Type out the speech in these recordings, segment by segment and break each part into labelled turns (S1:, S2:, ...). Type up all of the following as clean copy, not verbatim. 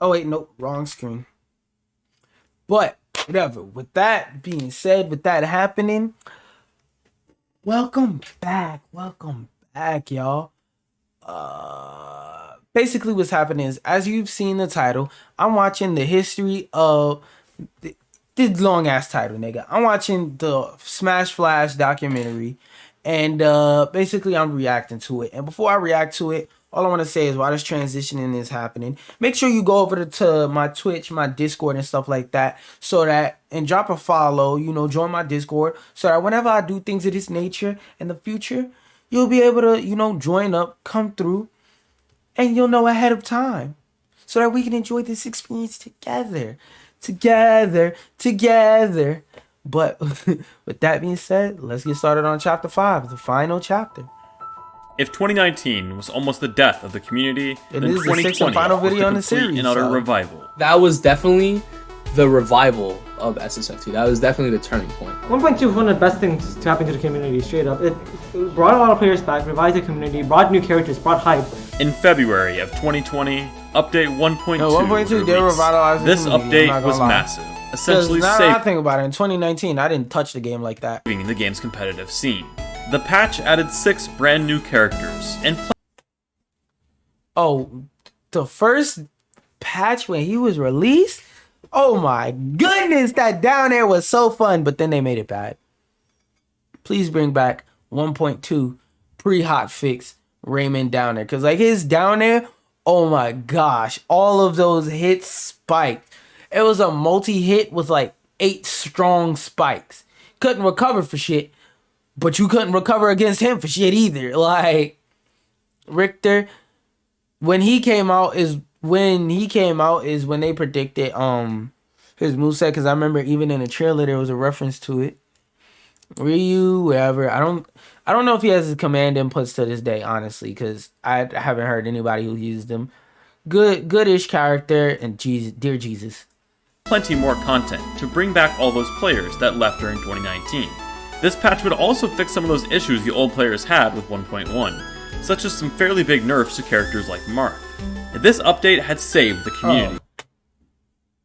S1: Oh wait, nope, wrong screen. But whatever. With that being said, with that happening, welcome back. Welcome back, y'all. Basically what's happening is, as you've seen the title, I'm watching the history of this long ass title, nigga. I'm watching the Smash Flash documentary, and basically I'm reacting to it. And before I react to it, all I want to say is, while this transitioning is happening, make sure you go over to my Twitch, my Discord, and stuff like that, so that, and drop a follow, join my Discord, so that whenever I do things of this nature in the future, you'll be able to, join up, come through, and you'll know ahead of time, so that we can enjoy this experience together. Together. But with that being said, let's get started on chapter 5, the final chapter.
S2: If 2019 was almost the death of the community, then
S1: is the
S2: 2020
S1: sixth and final
S2: was
S1: video
S2: the
S1: in the
S2: complete
S1: series,
S2: and utter
S1: so.
S2: revival.
S3: That was definitely the revival of SSFT. That was definitely the turning point.
S4: 1.2 was one of the best things to happen to the community, straight up. It brought a lot of players back, revived the community, brought new characters, brought hype.
S2: In February of 2020, update 1.2
S1: No, 1.2 did revitalize the
S2: This
S1: community, I'm not
S2: update was
S1: gonna lie.
S2: massive, essentially
S1: Now that I
S2: saving
S1: think about it, in 2019, I didn't touch the game like that.
S2: the game's competitive scene. The patch added 6 brand new characters, and
S1: Oh, the first patch when he was released? Oh my goodness, that down there was so fun, but then they made it bad. Please bring back 1.2 pre-hot fix Raymond down there, because like his down there, oh my gosh, all of those hits spiked. It was a multi-hit with like 8 strong spikes. Couldn't recover for shit, but you couldn't recover against him for shit either. Like Richter, when he came out is when they predicted his moveset, because I remember even in the trailer there was a reference to it. Ryu, whatever. I don't know if he has his command inputs to this day, honestly, because I haven't heard anybody who used them. Goodish character, and Jesus, dear Jesus.
S2: plenty more content to bring back all those players that left during 2019. This patch would also fix some of those issues the old players had with 1.1, such as some fairly big nerfs to characters like Marth. This update had saved the community.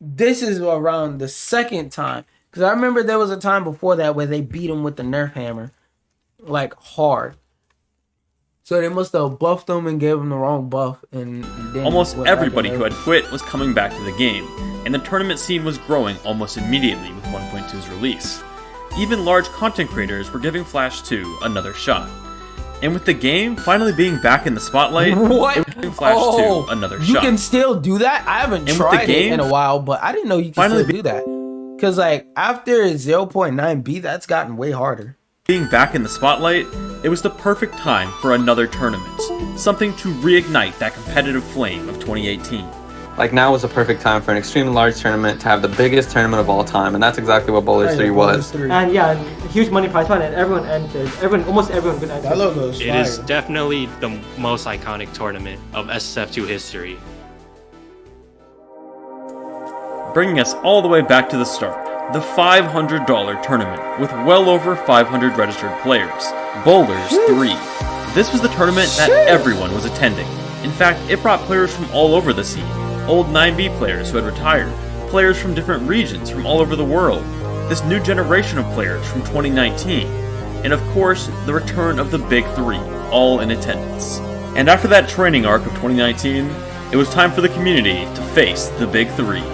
S1: This is around the second time, because I remember there was a time before that where they beat him with the nerf hammer, like hard. So they must have buffed him and gave him the wrong buff, and then
S2: Almost
S1: went back
S2: everybody
S1: and
S2: who had quit was coming back to the game, and the tournament scene was growing almost immediately with 1.2's release. Even large content creators were giving Flash 2 another shot. And with the game finally being back in the spotlight,
S1: What?
S2: it was giving Flash 2 another
S1: You
S2: shot.
S1: can still do that? I haven't
S2: And with the
S1: tried it
S2: game
S1: in a while, but I didn't know you can
S2: finally
S1: still do that. Because like after 0.9B, that's gotten way harder.
S2: Being back in the spotlight, it was the perfect time for another tournament, something to reignite that competitive flame of 2018.
S5: Like, now was a perfect time for an extremely large tournament to have the biggest tournament of all time, and that's exactly what Bowlers 3 was.
S4: And yeah, and huge money prize fund, and everyone entered. Almost everyone could enter.
S1: That logo is
S6: It
S1: fire.
S6: is definitely the most iconic tournament of SSF2 history.
S2: Bringing us all the way back to the start, the $500 tournament with well over 500 registered players, Bowlers 3. This was the tournament that everyone was attending. In fact, it brought players from all over the scene, old 9B players who had retired, players from different regions from all over the world, this new generation of players from 2019, and of course, the return of the Big Three, all in attendance. And after that training arc of 2019, it was time for the community to face the Big Three.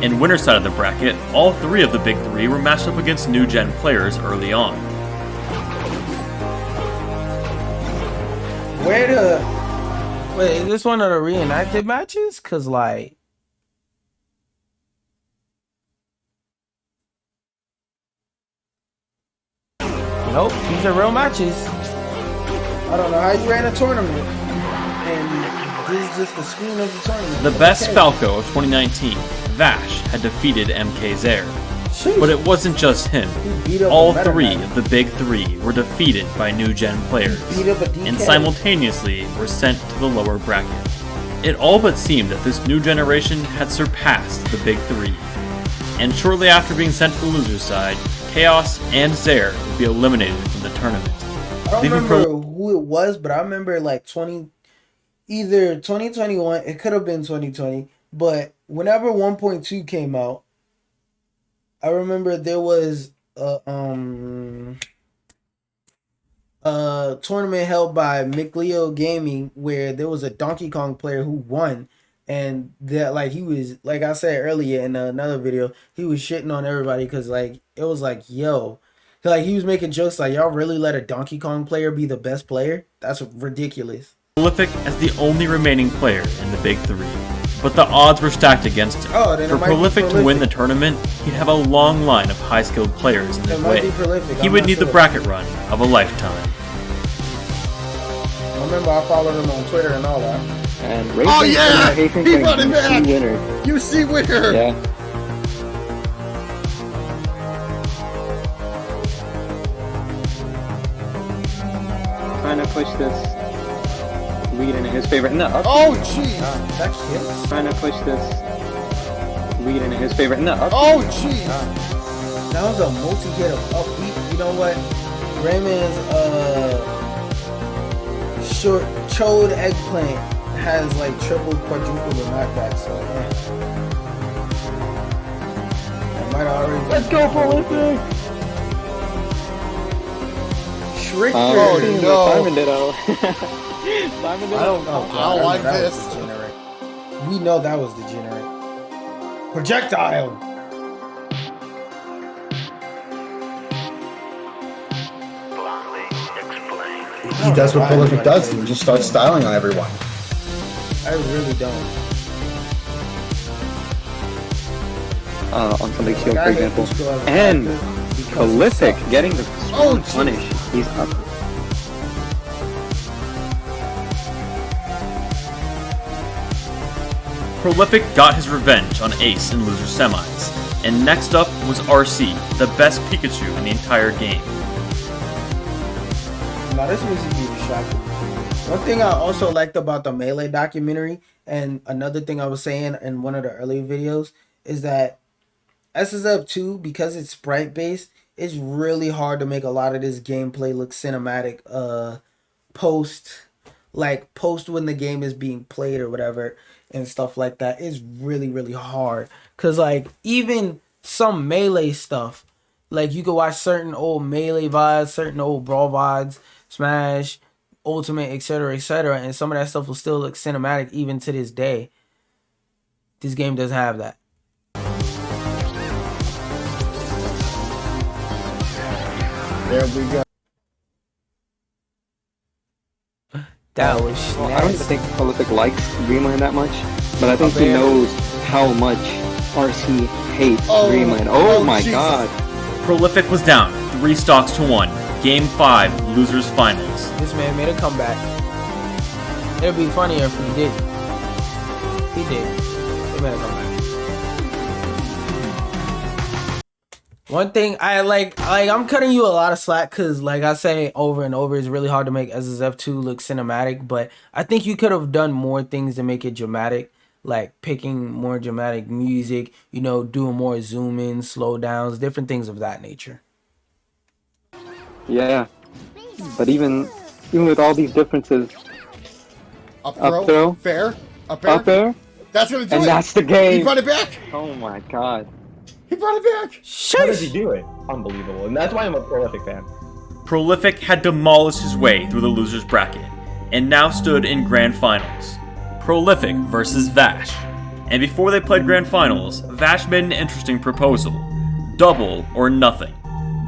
S2: In winner's side of the bracket, all 3 of the Big Three were matched up against new gen players early on.
S1: Wait, is this one of the reenacted matches? Cause like nope, these are real matches. I don't know how you ran a tournament. And this is just the screen of the tournament.
S2: The best Falco of 2019, Vash, had defeated MK Zaire. But it wasn't just him. All 3 of the Big Three were defeated by new gen players, and simultaneously were sent to the lower bracket. It all but seemed that this new generation had surpassed the Big Three. And shortly after being sent to the loser's side, Chaos and Zaire would be eliminated from the tournament.
S1: I don't remember who it was, but I remember like either 2021, it could have been 2020, But whenever 1.2 came out, I remember there was a tournament held by McLeo Gaming where there was a Donkey Kong player who won, and that like he was like I said earlier in another video, he was shitting on everybody because like it was like yo, like he was making jokes like y'all really let a Donkey Kong player be the best player? That's ridiculous.
S2: Prolific as the only remaining player in the Big Three. But the odds were stacked against him.
S1: Oh, then
S2: For Prolific to win the tournament, he'd have a long line of high-skilled players in his way. He would need the bracket run of a lifetime.
S1: I remember I followed him on Twitter and all that.
S7: And
S8: Oh yeah! He brought it
S7: UC
S8: back!
S7: winner.
S8: UC winner!
S7: Yeah. Trying to push this lead into his favor. No.
S8: Oh jeez!
S1: That kills.
S7: Trying to push this lead into his favor. No.
S8: Oh jeez!
S1: That was a multi-hit of upbeat. You know what? Raymond's short chode eggplant has like triple, quadruple the knockback. So yeah. I might already.
S7: Let's go, Prolific!
S1: Shricker.
S8: Oh, no.
S7: Simon Ditto. Simon Ditto.
S8: I don't like
S1: that
S8: this.
S1: was degenerate. We know that was degenerate. Projectile.
S9: He does what Prolific does. He just starts styling on everyone.
S1: I really don't.
S7: On somebody's shield, for example. And Prolific getting the strong punish. He's up.
S2: Prolific got his revenge on Ace in loser semis. And next up was RC, the best Pikachu in the entire game.
S1: Now this music be distracting. One thing I also liked about the Melee documentary, and another thing I was saying in one of the earlier videos, is that SSF2, because it's sprite based, it's really hard to make a lot of this gameplay look cinematic. Post when the game is being played or whatever and stuff like that. It's really hard, cause like even some Melee stuff, like you could watch certain old Melee VODs, certain old Brawl VODs, Smash, Ultimate, etc., and some of that stuff will still look cinematic even to this day. This game doesn't have that.
S8: There we go.
S1: That was
S7: Well, I don't even think Prolific likes Dreamland that much, but I think he knows how much RC hates Dreamland. Oh my
S8: Jesus.
S7: god.
S2: Prolific was down 3 stocks to 1. Game 5, losers finals.
S1: This man made a comeback. It'd be funnier if he did. He did. He made a comeback. One thing I like I'm cutting you a lot of slack because like I say over and over, it's really hard to make SSF2 look cinematic, but I think you could have done more things to make it dramatic, like picking more dramatic music, you know, doing more zoom ins, slow downs, different things of that nature.
S7: Yeah. But even with all these differences,
S8: Up
S7: Up
S8: throw.
S7: throw.
S8: Fair. Up air.
S7: up there,
S8: That's gonna do
S7: and
S8: it.
S7: that's the
S8: He
S7: game.
S8: brought it back.
S7: Oh my god.
S8: He brought it back.
S10: How does he do it? Unbelievable. And that's why I'm a Prolific fan.
S2: Prolific had demolished his way through the losers bracket, and now stood in grand finals. Prolific versus Vash. And before they played grand finals, Vash made an interesting proposal. Double or nothing.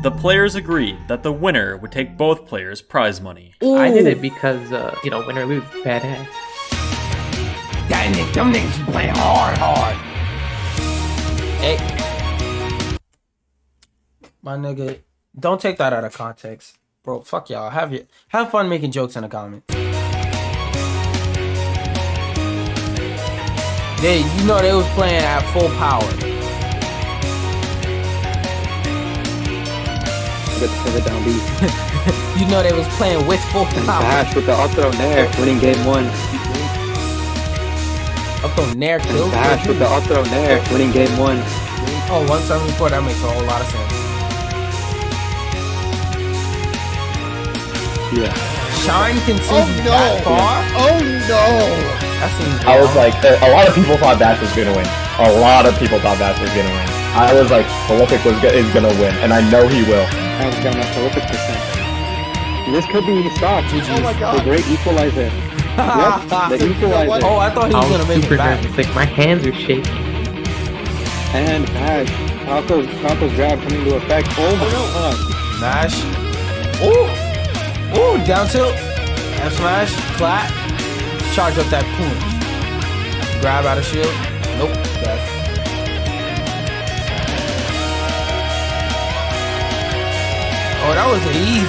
S2: The players agreed that the winner would take both players' prize money.
S11: I did it because, win or lose, badass.
S1: Dang it, them niggas play hard. Hey. My nigga, don't take that out of context. Bro, fuck y'all. Have fun making jokes in the comments. They was playing at full power.
S7: Good to pivot down B.
S1: They was playing with full
S7: And
S1: power.
S7: Vash with the up throw nair, winning game 1.
S1: Up on Nair kill.
S7: And Vash with the up throw nair, winning game 1.
S1: Oh, 174, that makes a whole lot of sense.
S7: Yeah.
S1: Shine can see
S8: Oh no!
S1: that far?
S8: Oh no!
S1: That seems
S10: I was
S1: wrong.
S10: like, a lot of people thought Bash was gonna win. A lot of people thought Bash was gonna win. I was like, Prolific is gonna win, and I know he will.
S7: I was got my prolific percent. This could be stopped.
S8: Oh my
S7: The
S8: god!
S7: great equalizer. Yep, the equalizer.
S1: Oh, I thought he
S11: I
S1: was
S11: was
S1: gonna make
S11: super
S1: it back.
S11: nervous. Like my hands are shaking.
S7: And Bash. Falco's grab coming to effect. Oh my god.
S1: Smash. Ooh. Ooh, down tilt. F smash. Clap. Charge up that punch. Grab out of shield. Nope. Death. Oh, that was easy.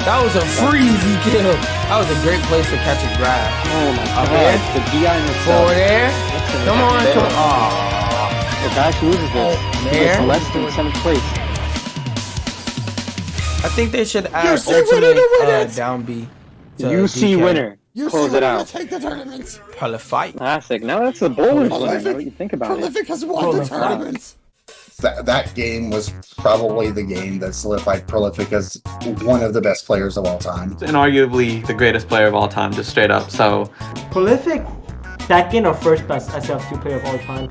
S1: That was a freezy kill. That was a great place to catch a grab.
S7: Oh my
S1: Up
S7: god.
S1: there.
S7: The DI in itself.
S1: Forward air. Come on, come on.
S7: If Bash loses this,
S1: there.
S7: it's less than 7th place.
S1: I think they should add
S8: You see winner
S1: ultimate
S8: to win it.
S1: down B. to
S7: You see
S1: DK.
S7: winner.
S8: You
S7: Close
S8: see
S7: it
S8: when
S7: out.
S8: I take the tournament.
S1: Prolific.
S7: Classic. Now that's the bowler's winner.
S8: Prolific.
S7: Now that you think about it.
S8: Prolific has won the tournament.
S9: That game was probably the game that solidified Prolific as one of the best players of all time.
S5: And arguably the greatest player of all time, just straight up. So
S4: Prolific, second or first best SF2 player of all time.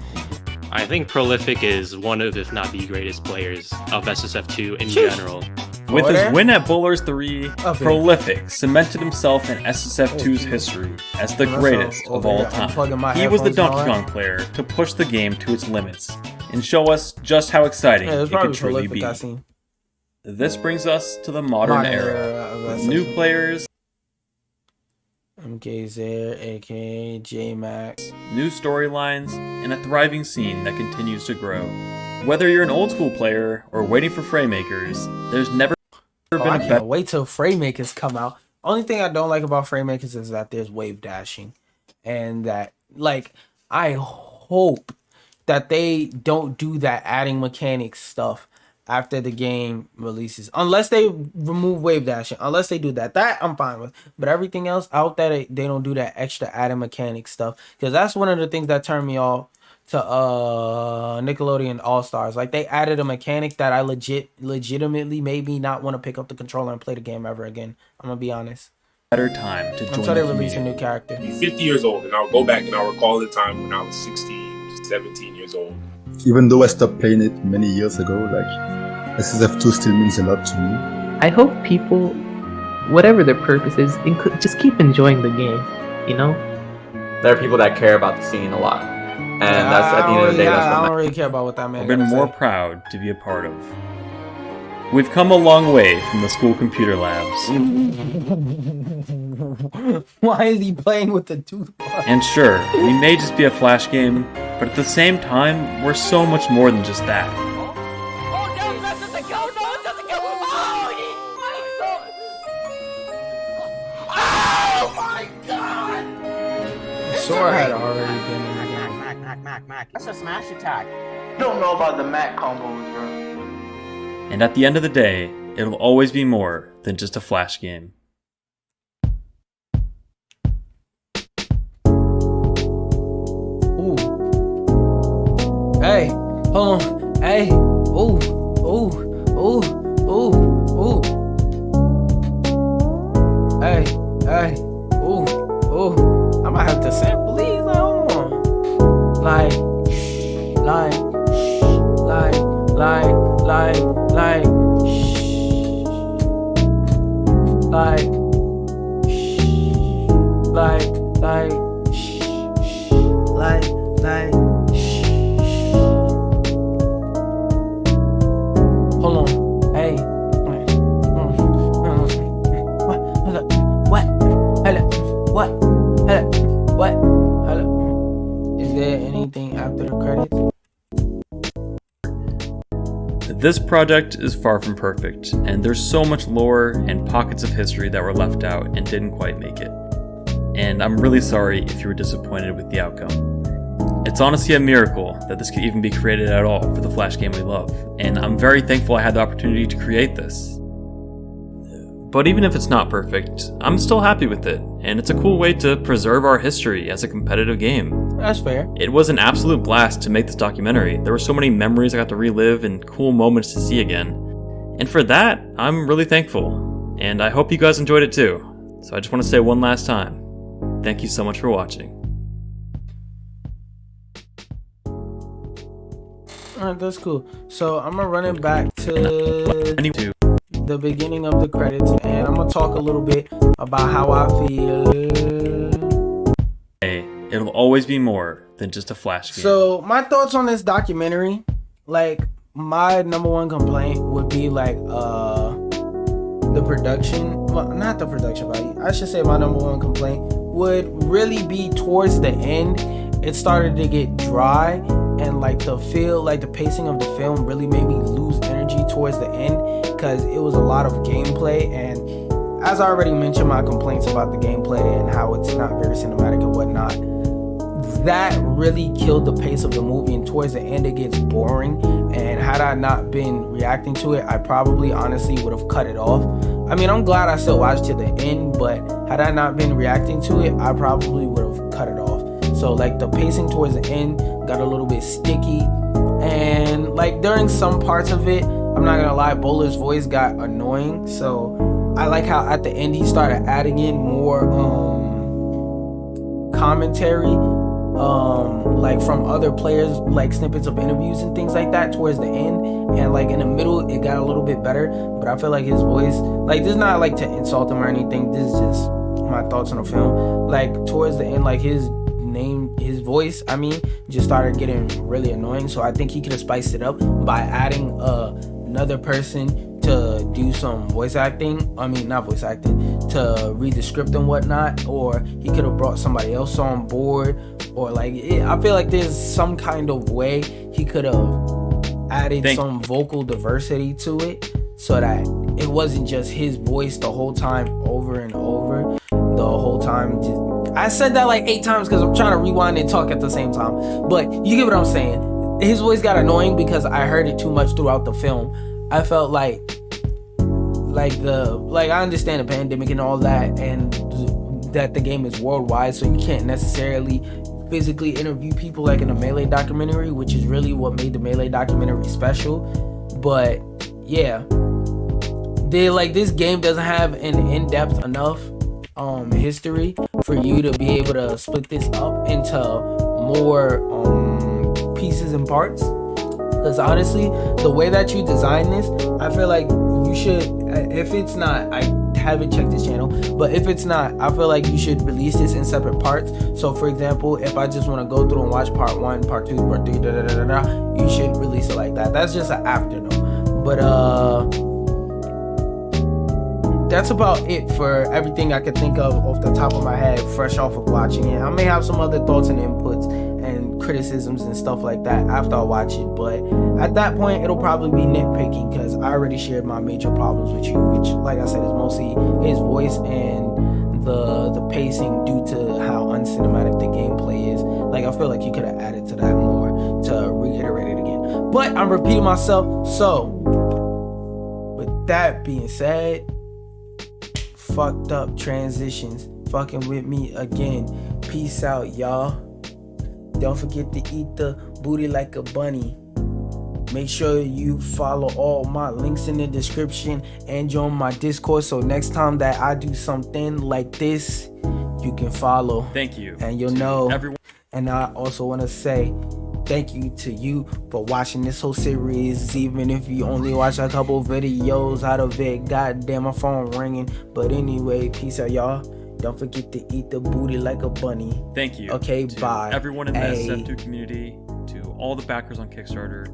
S6: I think Prolific is one of, if not the greatest players of SSF2 in
S1: Sheesh.
S6: general.
S2: With
S1: Over
S2: his
S1: there?
S2: win at Bowlers 3,
S1: Up here.
S2: Prolific cemented himself in SSF2's history as the
S1: That's
S2: greatest
S1: over
S2: of all
S1: here. I'm plugging my
S2: time. He was the
S1: headphones
S2: Donkey
S1: on.
S2: Kong player to push the game to its limits and show us just how exciting
S1: Yeah, it was
S2: it could
S1: probably
S2: truly
S1: Prolific
S2: be.
S1: I seen.
S2: This brings us to the modern era.
S1: of
S2: With
S1: SF2.
S2: new players,
S1: MKZ, aka J Max.
S2: new storylines, and a thriving scene that continues to grow. Whether you're an old school player or waiting for Framemakers, there's never
S1: Oh,
S2: been
S1: I
S2: a
S1: can't
S2: better
S1: wait till Framemakers come out. Only thing I don't like about Framemakers is that there's wave dashing, and that I hope that they don't do that adding mechanics stuff after the game releases, unless they remove wave dashing. Unless they do that, I'm fine with. But everything else out there, they don't do that extra added mechanic stuff, because that's one of the things that turned me off to Nickelodeon All Stars. Like, they added a mechanic that I legitimately made me not want to pick up the controller and play the game ever again. I'm gonna be honest.
S2: time to join
S1: Until they
S2: the
S1: release a
S2: community.
S1: new character.
S12: Be 50 years old, and I'll go back and I'll recall the time when I was 16, 17 years old.
S9: Even though I stopped playing it many years ago, like SSF2 still means a lot to me.
S11: I hope people, whatever their purpose is, just keep enjoying the game. You know.
S5: there are people that care about the scene a lot. And that's at the end of the day, that's
S1: I
S5: what
S1: don't really care about what that man
S2: I've been
S1: gotta
S2: more
S1: say.
S2: proud to be a part of. We've come a long way from the school computer labs.
S1: Why is he playing with the toothbrush?
S2: And sure, we may just be a flash game, but at the same time, we're so much more than just that.
S1: Sora had already been in the game.
S13: Mac. That's a smash attack. Don't know about the Mac combos, bro.
S2: And at the end of the day, it'll always be more than just a flash game.
S1: Ooh. Hey, hold on. Hey. Ooh. Ooh. Ooh. Ooh. Ooh. Hey. Hey. Ooh. Ooh. I might have to sample these. Hold on. Like. Like. Like. Hold on. Hey. What? Hello. What? Hello. What? Hello. Is there anything after the credits?
S2: This project is far from perfect, and there's so much lore and pockets of history that were left out and didn't quite make it. And I'm really sorry if you were disappointed with the outcome. It's honestly a miracle that this could even be created at all for the Flash game we love, and I'm very thankful I had the opportunity to create this. But even if it's not perfect, I'm still happy with it, and it's a cool way to preserve our history as a competitive game.
S1: That's fair.
S2: It was an absolute blast to make this documentary. There were so many memories I got to relive and cool moments to see again. And for that, I'm really thankful. And I hope you guys enjoyed it too. So I just want to say one last time, thank you so much for watching.
S1: Alright, that's cool. So I'm gonna run it back to the beginning of the credits, and I'm gonna talk a little bit about how I feel.
S2: Hey, it'll always be more than just a Flash game.
S1: So my thoughts on this documentary, like my number one complaint would be like the production. Well, not the production value. I should say my number one complaint would really be towards the end. It started to get dry, and like the pacing of the film really made me lose energy towards the end because it was a lot of gameplay. And as I already mentioned, my complaints about the gameplay and how it's not very cinematic and whatnot, that really killed the pace of the movie, and towards the end it gets boring. And had I not been reacting to it, I probably honestly would have cut it off. I mean, I'm glad I still watched to the end, but had I not been reacting to it, I probably would have cut it off. So like the pacing towards the end got a little bit sticky, and like during some parts of it, I'm not gonna lie, Bowler's voice got annoying. So I like how at the end he started adding in more commentary, like from other players, like snippets of interviews and things like that towards the end. And like in the middle it got a little bit better, but I feel like his voice, like this is not like to insult him or anything, this is just my thoughts on the film. Like towards the end, like his voice, just started getting really annoying. So I think he could have spiced it up by adding another person to do some voice acting. Not voice acting, to read the script and whatnot, or he could have brought somebody else on board, or like I feel like there's some kind of way he could have added some vocal diversity to it so that it wasn't just his voice the whole time over and over the whole time. I said that like 8 times because I'm trying to rewind and talk at the same time, but you get what I'm saying. His voice got annoying because I heard it too much throughout the film. I felt like I understand the pandemic and all that, and that the game is worldwide, so you can't necessarily physically interview people like in a Melee documentary, which is really what made the Melee documentary special. But yeah, this game doesn't have an in-depth enough history for you to be able to split this up into more pieces and parts. Because honestly, the way that you design this, I feel like you should, if it's not, I haven't checked this channel, but if it's not, I feel like you should release this in separate parts. So for example, if I just want to go through and watch part 1, part 2, part 3, you should release it like that. That's just an afternoon. But that's about it for everything I could think of off the top of my head, fresh off of watching it. I may have some other thoughts and inputs and criticisms and stuff like that after I watch it, but at that point it'll probably be nitpicking because I already shared my major problems with you, which, like I said, is mostly his voice and the pacing due to how uncinematic the gameplay is. Like, I feel like you could have added to that more to reiterate it again, but I'm repeating myself. So with that being said, fucked up transitions fucking with me again. Peace out, y'all. Don't forget to eat the booty like a bunny. Make sure you follow all my links in the description and join my Discord, so next time that I do something like this, you can follow.
S2: Thank you.
S1: And you'll know
S2: everyone.
S1: And I also want to say thank you to you for watching this whole series, even if you only watch a couple videos out of it. Goddamn, my phone ringing. But anyway, peace out, y'all. Don't forget to eat the booty like a bunny.
S2: Thank you.
S1: Okay,
S2: to
S1: bye.
S2: Everyone in the SF2 community, to all the backers on Kickstarter,